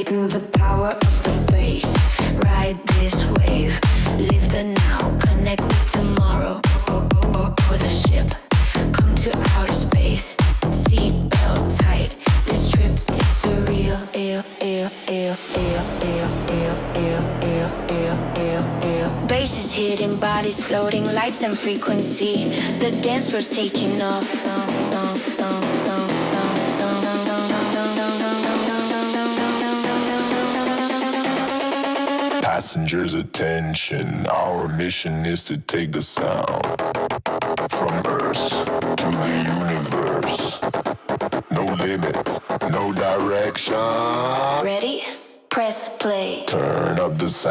Feel the power of the bass. Ride this wave. Live the now. Connect with tomorrow. Or the ship. Come to outer space. Seatbelt tight. This trip is surreal. Bass is hitting bodies, floating lights and frequency. The dance floor's taking off. Passengers, attention. Our mission is to take the sound from Earth to the universe. No limits, no direction. Ready? Press play. Turn up the sound.